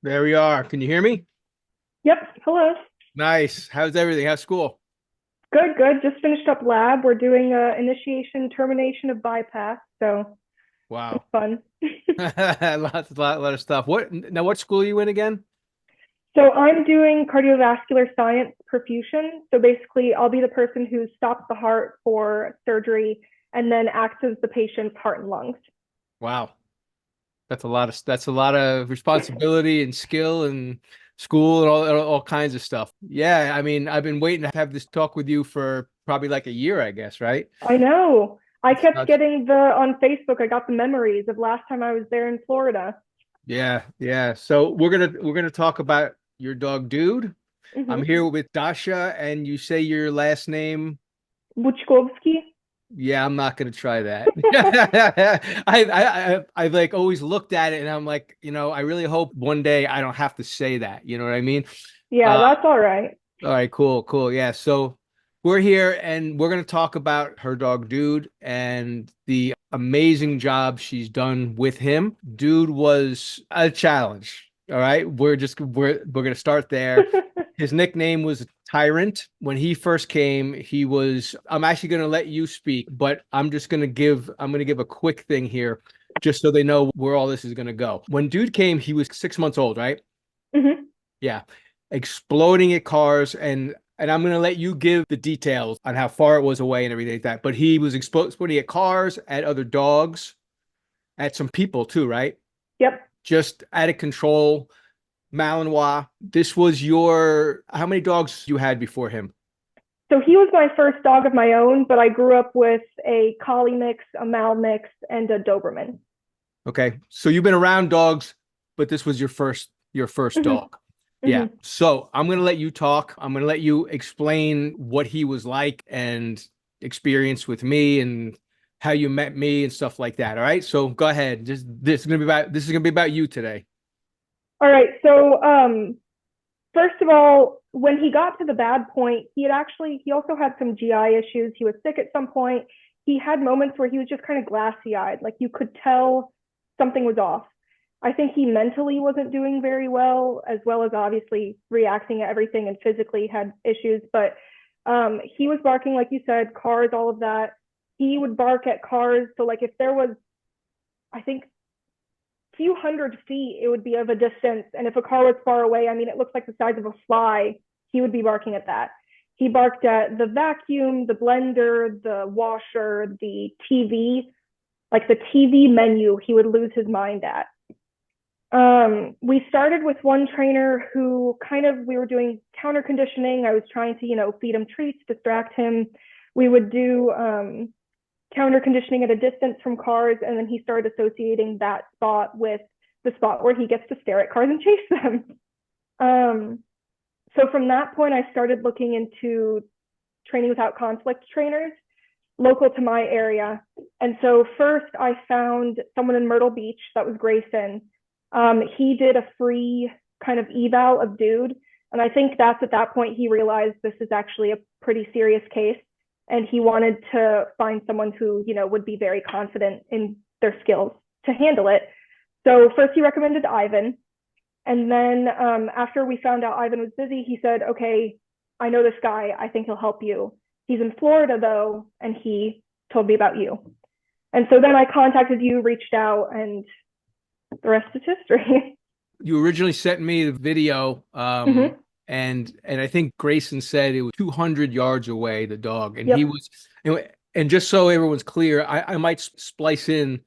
There we are. Can you hear me? Yep. Hello. Nice. How's everything? How's school? Good, good. Just finished up lab. We're doing initiation termination of bypass, so it's Wow. fun. Lot of stuff. What school are you in again? So I'm doing cardiovascular science perfusion. So basically, I'll be the person who stops the heart for surgery and then acts as the patient's heart and lungs. Wow. That's a lot of responsibility and skill and school and all kinds of stuff. Yeah, I mean, I've been waiting to have this talk with you for probably like a year, I guess, right? I know. I It's kept nuts. getting the on Facebook. I got the memories of last time I was there in Florida. Yeah, yeah. So we're gonna talk about your dog, Dude. I'm Mm-hmm. here with Dasha, and you say your last name. Buchkovsky. Yeah, I'm not gonna try that. I've like always looked at it and I'm like, I really hope one day I don't have to say that. You know what I mean? Yeah, Uh, that's all right. all right, cool, cool. Yeah, so we're here and we're gonna talk about her dog Dude and the amazing job she's done with him. Dude was a challenge. All right, we're gonna start there. His nickname was Tyrant. When he first came, I'm actually going to let you speak, but I'm going to give a quick thing here just so they know where all this is going to go. When dude came, he was 6 months old, right? Hmm. Yeah. Exploding at cars and I'm going to let you give the details on how far it was away and everything like that. But he was exploding at cars, at other dogs, at some people too, right? Yep. Just out of control. Malinois. This was how many dogs you had before him? So he was my first dog of my own, but I grew up with a collie mix, a Mal mix, and a Doberman. Okay. So you've been around dogs, but this was your first Hmm. dog. Yeah. Hmm. So I'm gonna let you talk. I'm gonna let you explain what he was like and experience with me and how you met me and stuff like that. All right. So go ahead. Just this is gonna be about you today. All right. So first of all, when he got to the bad point, he also had some GI issues. He was sick at some point. He had moments where he was just kind of glassy eyed, like you could tell something was off. I think he mentally wasn't doing very well as obviously reacting to everything and physically had issues. But he was barking, like you said, cars, all of that. He would bark at cars. So, like, if there was, I think, few hundred feet, it would be of a distance. And if a car was far away, I mean, it looks like the size of a fly, he would be barking at that. He barked at the vacuum, the blender, the washer, the TV, like the TV menu, he would lose his mind at. We started with one trainer who we were doing counter conditioning. I was trying to, feed him treats, distract him. We would do counter conditioning at a distance from cars, and then he started associating that spot with the spot where he gets to stare at cars and chase them. Um, so from that point, I started looking into training without conflict trainers local to my area. And so first, I found someone in Myrtle Beach that was Grayson. He did a free kind of eval of Dude. And I think that's at that point he realized this is actually a pretty serious case. And he wanted to find someone who, would be very confident in their skills to handle it. So first he recommended Ivan. And then after we found out Ivan was busy, he said, okay, I know this guy. I think he'll help you. He's in Florida though, and he told me about you. And so then I contacted you, reached out, and the rest is history. You originally sent me the video, Mm-hmm. and I think Grayson said it was 200 yards away, the dog, and he Yep. was, and just so everyone's clear, I might splice in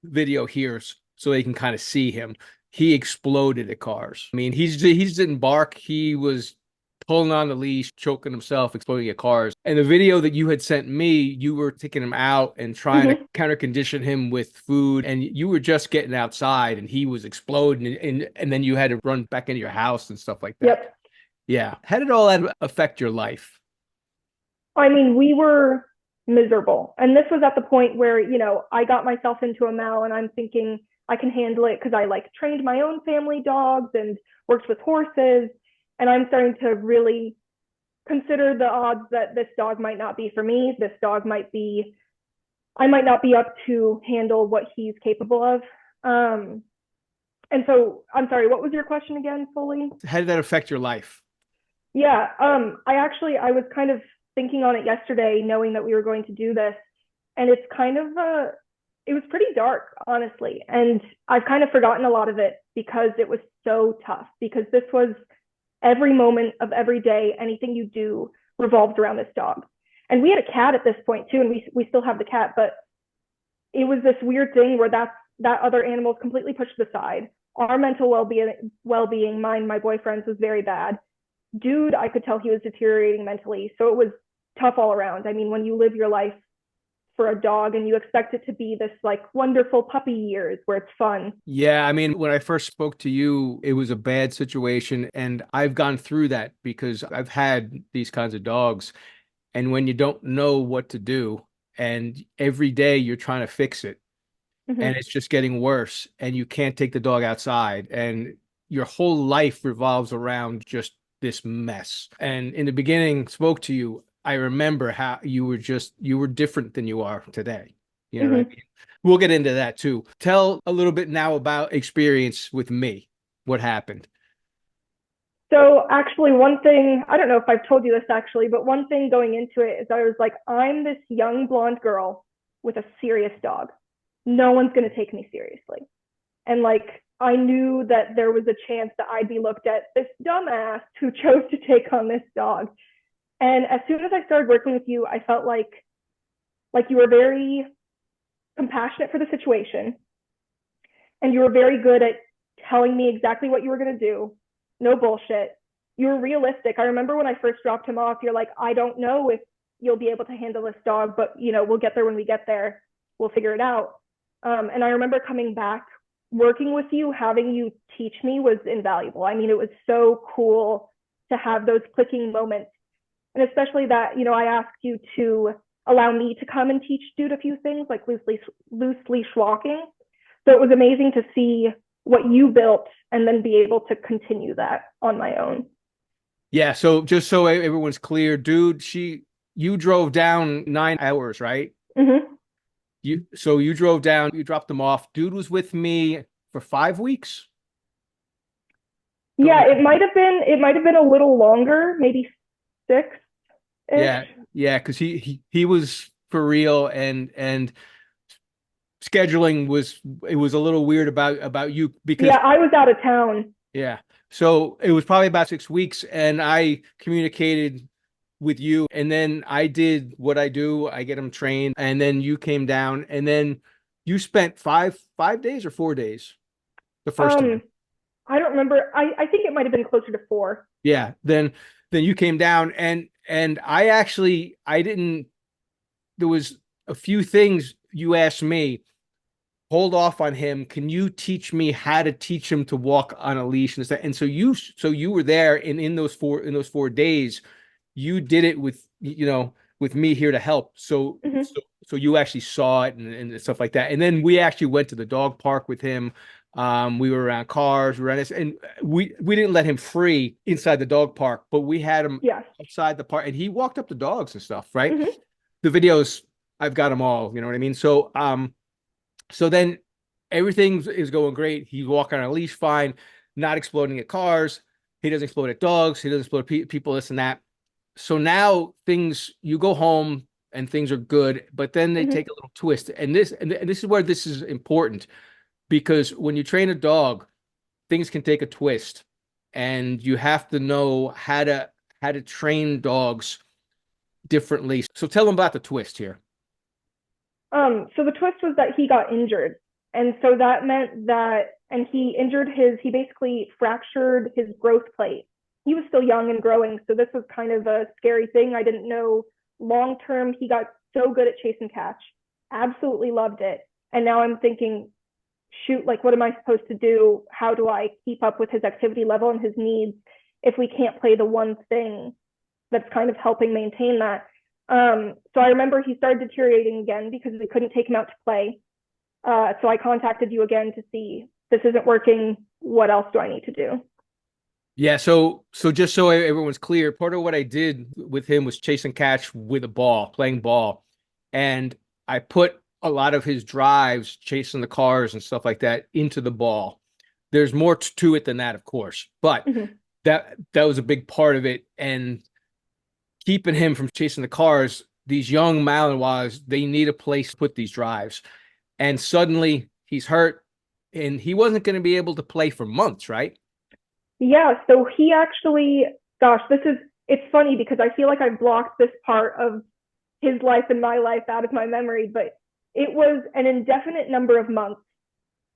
video here so they can kind of see him. He exploded at cars. I mean, he didn't bark. He was pulling on the leash, choking himself, exploding at cars. And the video that you had sent me, you were taking him out and trying to Mm-hmm. counter condition him with food, and you were just getting outside, and he was exploding, and then you had to run back into your house and stuff like that. Yep. Yeah. How did all that affect your life? I mean, we were miserable. And this was at the point where, I got myself into a mal and I'm thinking I can handle it because I like trained my own family dogs and worked with horses. And I'm starting to really consider the odds that this dog might not be for me. I might not be up to handle what he's capable of. Um, And so, I'm sorry, what was your question again fully? How did that affect your life? Yeah, I was kind of thinking on it yesterday, knowing that we were going to do this, and it's kind of it was pretty dark, honestly, and I've kind of forgotten a lot of it because it was so tough. Because this was every moment of every day, anything you do revolved around this dog, and we had a cat at this point too, and we still have the cat, but it was this weird thing where that other animals completely pushed aside. Our mental well-being, mine, my boyfriend's, was very bad. Dude, I could tell he was deteriorating mentally. So it was tough all around. I mean, when you live your life for a dog and you expect it to be this like wonderful puppy years where it's fun. Yeah, I mean, when I first spoke to you, it was a bad situation, and I've gone through that because I've had these kinds of dogs, and when you don't know what to do, and every day you're trying to fix it, and Mm-hmm. it's just getting worse, and you can't take the dog outside, and your whole life revolves around just this mess. And in the beginning, spoke to you, I remember how you were different than you are today. You know what I Mm-hmm. mean? We'll get into that too. Tell a little bit now about experience with me. What happened? So actually, one thing, I don't know if I've told you this actually, but one thing going into it is I was like, I'm this young blonde girl with a serious dog. No one's going to take me seriously. And like, I knew that there was a chance that I'd be looked at this dumbass who chose to take on this dog. And as soon as I started working with you, I felt like you were very compassionate for the situation, and you were very good at telling me exactly what you were going to do. No bullshit. You were realistic. I remember when I first dropped him off, you're like, I don't know if you'll be able to handle this dog, but we'll get there when we get there. We'll figure it out. And I remember coming back, working with you, having you teach me was invaluable. I mean, it was so cool to have those clicking moments. And especially that, I asked you to allow me to come and teach Dude a few things like loose leash walking. So it was amazing to see what you built and then be able to continue that on my own. Yeah, so just so everyone's clear, dude, you drove down 9 hours, right? Mm-hmm. You drove down, you dropped them off. Dude was with me for 5 weeks. Don't Yeah, it might have been a little longer, maybe 6-ish. Yeah, yeah, because he was for real, and scheduling was it was a little weird about you Yeah, because I was out of town. yeah. So it was probably about 6 weeks, and I communicated with you, and then I did what I do. I get him trained, and then you came down, and then you spent five days or 4 days the first Um, time. I don't remember. I think it might have been closer to 4. Yeah, then you came down, and I didn't. There was a few things you asked me hold off on him. Can you teach me how to teach him to walk on a leash and stuff? And so you were there in those 4 days, you did it with me here to help. So Mm-hmm. so so you actually saw it and stuff like that. And then we actually went to the dog park with him. We were around cars, we were around this, and we didn't let him free inside the dog park, but we had him Yes. outside the park, and he walked up the dogs and stuff, right? Mm-hmm. The videos, I've got them all, you know what I mean? So then everything is going great. He's walking on a leash fine, not exploding at cars. He doesn't explode at dogs. He doesn't explode at people, this and that. So now you go home and things are good, but then they Mm-hmm. take a little twist. And this is where this is important because when you train a dog, things can take a twist, and you have to know how to train dogs differently. So tell them about the twist here. So the twist was that he got injured. And so that meant that, and he basically fractured his growth plate. He was still young and growing. So this was kind of a scary thing. I didn't know long term. He got so good at chase and catch, absolutely loved it. And now I'm thinking, shoot, like, what am I supposed to do? How do I keep up with his activity level and his needs if we can't play the one thing that's kind of helping maintain that? So I remember he started deteriorating again because we couldn't take him out to play. So I contacted you again to see this isn't working. What else do I need to do? Yeah, so just so everyone's clear, part of what I did with him was chase and catch with a ball, playing ball. And I put a lot of his drives, chasing the cars and stuff like that, into the ball. there's more to it than that, of course, but Mm-hmm. that was a big part of it. And keeping him from chasing the cars, these young Malinois, they need a place to put these drives. And suddenly he's hurt and he wasn't going to be able to play for months, right? Yeah, so he actually, gosh, it's funny because I feel like I blocked this part of his life and my life out of my memory, but it was an indefinite number of months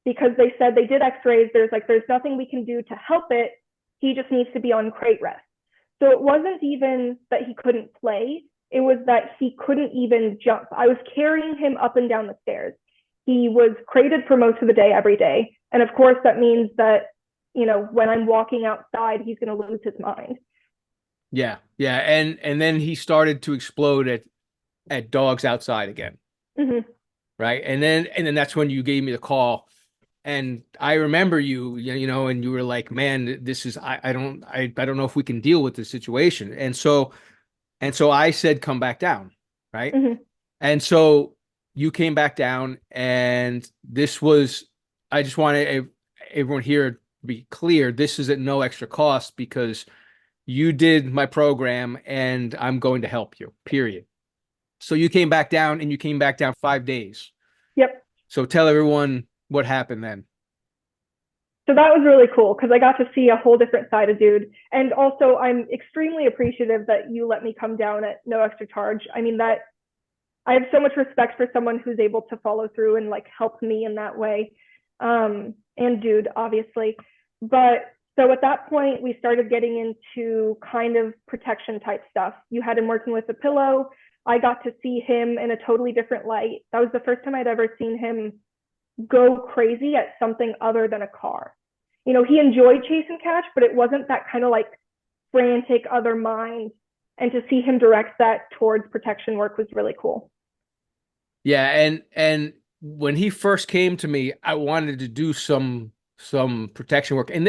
because they said they did x-rays. There's nothing we can do to help it. He just needs to be on crate rest. So it wasn't even that he couldn't play. It was that he couldn't even jump. I was carrying him up and down the stairs. He was crated for most of the day, every day. And of course, that means that, when I'm walking outside, he's going to lose his mind. Yeah, yeah, and then he started to explode at dogs outside again, Mm-hmm. right? And then that's when you gave me the call, and I remember and you were like, "Man, this is I don't know if we can deal with this situation." And so I said, "Come back down," right? Mm-hmm. And so you came back down, and this was I just want everyone here to be clear. This is at no extra cost because you did my program and I'm going to help you, period. So you came back down and you came back down 5 days. Yep. So tell everyone what happened then. So that was really cool because I got to see a whole different side of Dude. And also, I'm extremely appreciative that you let me come down at no extra charge. I mean, that I have so much respect for someone who's able to follow through and like help me in that way. And Dude, obviously. But so at that point, we started getting into kind of protection type stuff. You had him working with a pillow. I got to see him in a totally different light. That was the first time I'd ever seen him go crazy at something other than a car. He enjoyed chase and catch, but it wasn't that kind of like frantic other mind. And to see him direct that towards protection work was really cool. Yeah, and when he first came to me, I wanted to do some protection work. And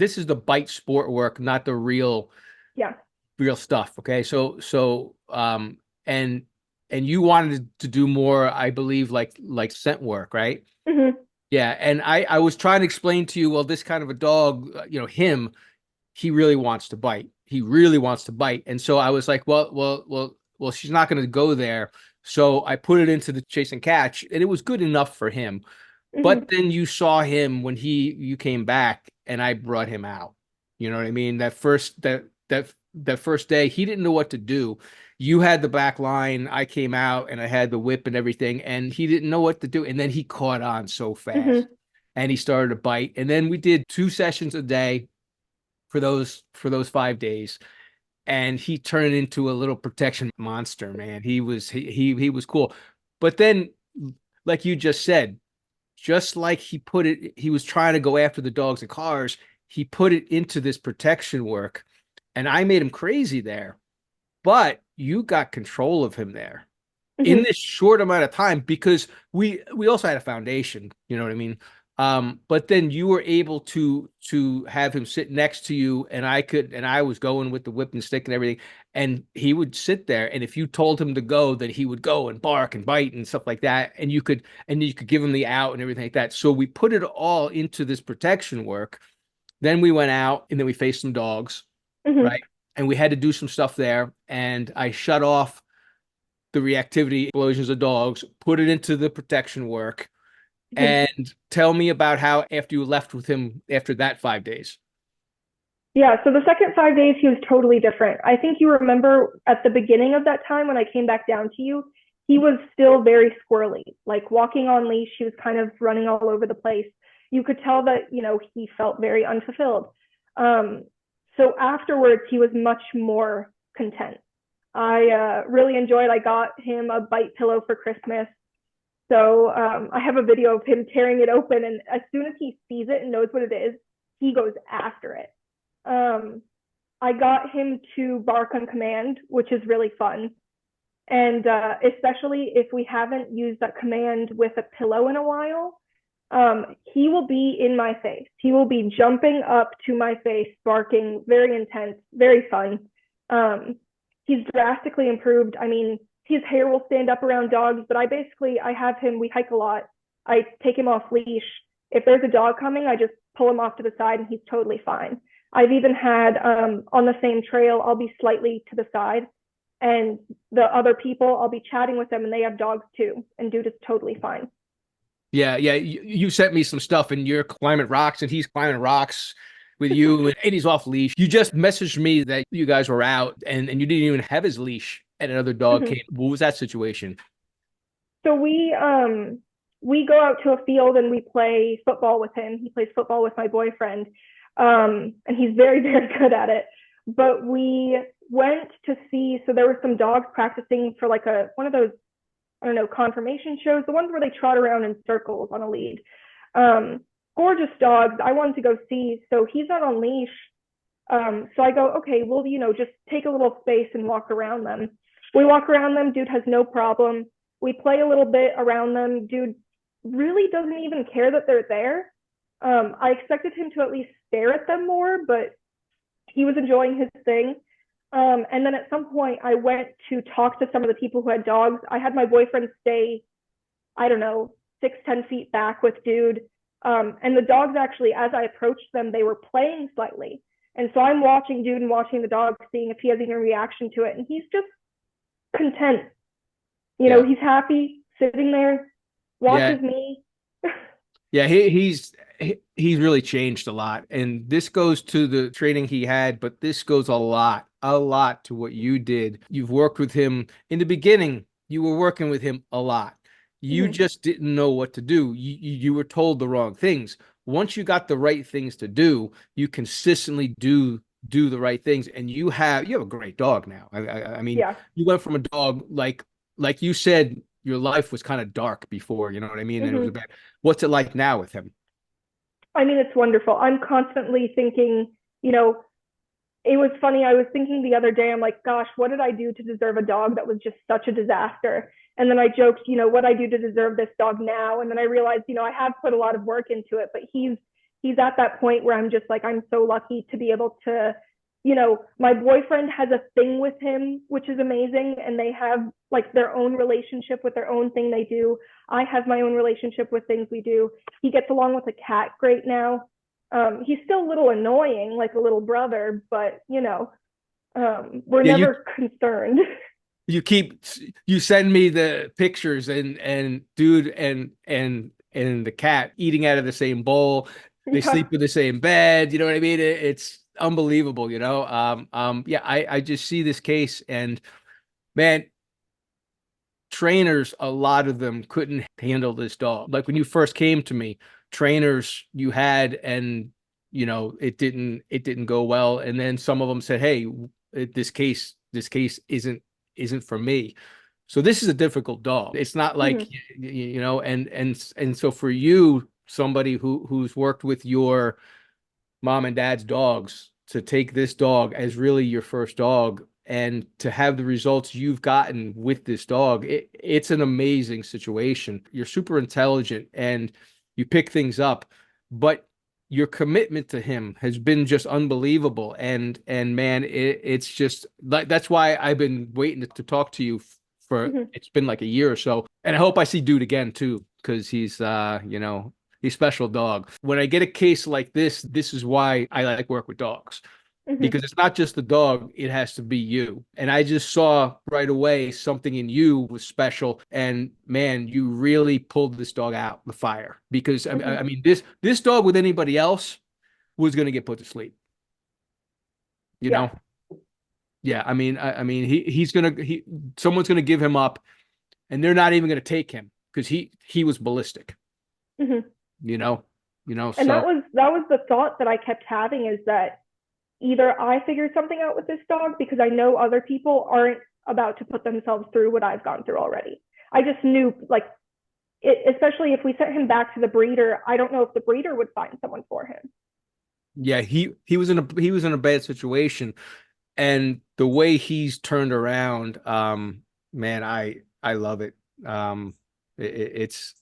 this is the bite sport work, not the Yeah. real stuff. Okay. So and you wanted to do more, I believe, like scent work, right? Mm-hmm. Yeah, and I was trying to explain to you, well, this kind of a dog, he really wants to bite. He really wants to bite. And so I was like, well, she's not going to go there. So I put it into the chase and catch, and it was good enough for him. Mm-hmm. But then you saw him when you came back and I brought him out. You know what I mean? That first day, he didn't know what to do. You had the back line, I came out and I had the whip and everything, and he didn't know what to do. And then he caught on so fast Mm-hmm. and he started to bite. And then we did 2 sessions a day for those 5 days. And he turned into a little protection monster, man. He was cool. But then, like you just said, just like he was trying to go after the dogs and cars, he put it into this protection work, and I made him crazy there. But you got control of him there in Mm-hmm. this short amount of time because we also had a foundation, you know what I mean? But then you were able to have him sit next to you, and I was going with the whip and stick and everything, and he would sit there, and if you told him to go, then he would go and bark and bite and stuff like that, and you could give him the out and everything like that. So we put it all into this protection work. Then we went out and then we faced some dogs, Mm-hmm. right? And we had to do some stuff there, and I shut off the reactivity explosions of dogs, put it into the protection work, Mm-hmm. and tell me about how after you left with him after that 5 days. Yeah, so the second 5 days, he was totally different. I think you remember at the beginning of that time when I came back down to you, he was still very squirrely, like walking on leash. He was kind of running all over the place. You could tell that, he felt very unfulfilled. Um, so afterwards, he was much more content. I really enjoyed, I got him a bite pillow for Christmas. So I have a video of him tearing it open, and as soon as he sees it and knows what it is, he goes after it. Um, I got him to bark on command, which is really fun. And especially if we haven't used that command with a pillow in a while, he will be in my face. He will be jumping up to my face, barking, very intense, very fun. He's drastically improved. I mean, his hair will stand up around dogs, but I have him, we hike a lot. I take him off leash. If there's a dog coming, I just pull him off to the side and he's totally fine. I've even had on the same trail, I'll be slightly to the side, and the other people, I'll be chatting with them and they have dogs too, and dude is totally fine. Yeah, yeah. You sent me some stuff, and you're climbing rocks, and he's climbing rocks with you, and he's off leash. You just messaged me that you guys were out, and you didn't even have his leash, and another dog Mhm. came. What was that situation? So we go out to a field and we play football with him. He plays football with my boyfriend, and he's very very good at it. But we went to see. So there were some dogs practicing for like a one of those, I don't know, confirmation shows, the ones where they trot around in circles on a lead. Um, Gorgeous dogs. I wanted to go see. So he's not on leash. So I go, okay, well, just take a little space and walk around them. We walk around them. Dude has no problem. We play a little bit around them. Dude really doesn't even care that they're there. I expected him to at least stare at them more, but he was enjoying his thing. And then at some point, I went to talk to some of the people who had dogs. I had my boyfriend stay, I don't know, 6, 10 feet back with dude. And the dogs actually, as I approached them, they were playing slightly. And so I'm watching dude and watching the dog, seeing if he has any reaction to it. And he's just content. Yeah, He's happy sitting there, yeah, watches me. yeah. He's really changed a lot, and this goes to the training he had, but this goes a lot to what you did. You've worked with him in the beginning. You were working with him a lot. You Mhm. just didn't know what to do. You were told the wrong things. Once you got the right things to do, you consistently do the right things, and you have a great dog now. I mean, Yeah. you went from a dog like you said, your life was kind of dark before, you know what I mean? And it was Hmm. bad. What's it like now with him? I mean, it's wonderful. I'm constantly thinking, you know, it was funny. I was thinking the other day, I'm like, gosh, what did I do to deserve a dog that was just such a disaster? And then I joked, what I do to deserve this dog now? And then I realized, I have put a lot of work into it, but he's at that point where I'm just like, I'm so lucky to be able to, my boyfriend has a thing with him, which is amazing. And they have like their own relationship with their own thing they do. I have my own relationship with things we do. He gets along with a cat great now. He's still a little annoying, like a little brother, but we're Yeah, never concerned. you keep you send me the pictures and dude and the cat eating out of the same bowl. They Yeah. sleep in the same bed. You know what I mean? It's unbelievable, you know. Yeah, I just see this case and man, trainers, a lot of them couldn't handle this dog. Like when you first came to me, trainers you had and it didn't go well. And then some of them said, "Hey, this case isn't for me." So this is a difficult dog. It's not like Mm-hmm. and so for you, somebody who's worked with your mom and dad's dogs to take this dog as really your first dog and to have the results you've gotten with this dog, it's an amazing situation. You're super intelligent and you pick things up, but your commitment to him has been just unbelievable. And man, it's just like that's why I've been waiting to talk to you for Mm-hmm. it's been like a year or so. And I hope I see Dude again too, because he's special dog. When I get a case like this is why I like work with dogs Mm-hmm. because it's not just the dog, it has to be you. And I just saw right away something in you was special. And man, you really pulled this dog out the fire because I Mm-hmm. mean this dog with anybody else was going to get put to sleep, you Yeah. know? Yeah, I mean someone's gonna give him up and they're not even gonna take him because he was ballistic, Mm-hmm. you know, And that so was that was the thought that I kept having, is that either I figured something out with this dog, because I know other people aren't about to put themselves through what I've gone through already. I just knew, like, especially if we sent him back to the breeder, I don't know if the breeder would find someone for him. yeah, he was in a bad situation, and the way he's turned around, man, I love it. It's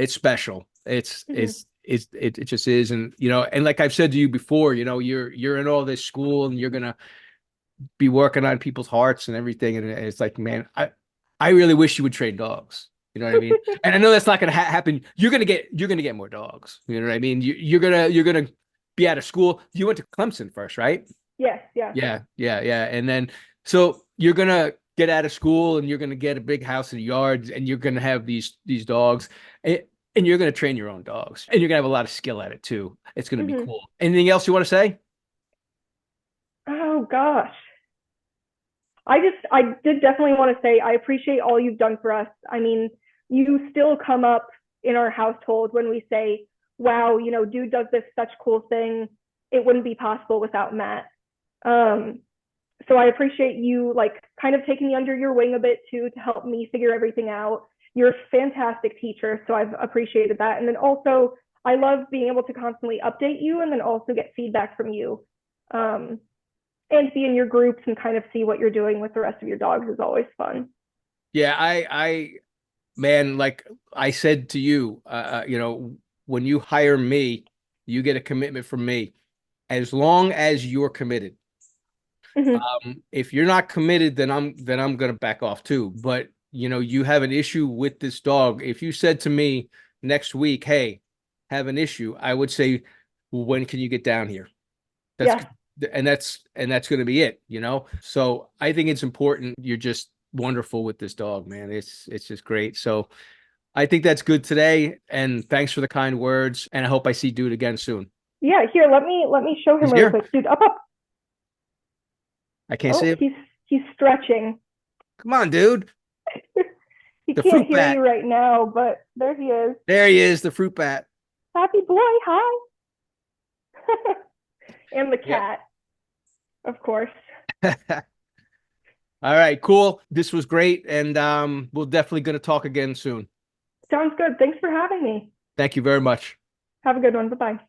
special. Mm-hmm. It just is, and and like I've said to you before, you're in all this school, and you're gonna be working on people's hearts and everything, and it's like, man, I really wish you would train dogs. You know what I mean? And I know that's not going to happen. You're gonna get more dogs. You know what I mean? You're gonna be out of school. You went to Clemson first, right? Yes, yeah. Yeah. And then so you're gonna get out of school and you're gonna get a big house and yards and you're gonna have these dogs and you're gonna train your own dogs and you're gonna have a lot of skill at it too. It's gonna be Hmm. cool. Anything else you want to say? Oh gosh. I did definitely want to say I appreciate all you've done for us. I mean, you still come up in our household when we say, wow, dude does this such cool thing. It wouldn't be possible without Matt. Um, so I appreciate you like kind of taking me under your wing a bit too to help me figure everything out. You're a fantastic teacher, so I've appreciated that. And then also, I love being able to constantly update you and then also get feedback from you. Um, and be in your groups and kind of see what you're doing with the rest of your dogs is always fun. Yeah, man, like I said to you, when you hire me, you get a commitment from me. As long as you're committed. Mm-hmm. If you're not committed, then I'm gonna back off too. But you have an issue with this dog. If you said to me next week, "Hey, have an issue," I would say, well, "When can you get down here?" That's Yeah. and that's going to be it. So I think it's important. You're just wonderful with this dog, man. It's just great. So I think that's good today. And thanks for the kind words. And I hope I see Dude again soon. Yeah. Here, let me show him He's really here. quick. Dude, up up. I can't Oh, see him. he's stretching. Come on, dude. He The can't fruit hear bat. you right now, but there he is. There he is, the fruit bat. Happy boy, hi. And the Yep. cat, of course. All right, cool. This was great. And we're definitely going to talk again soon. Sounds good. Thanks for having me. Thank you very much. Have a good one. Bye bye.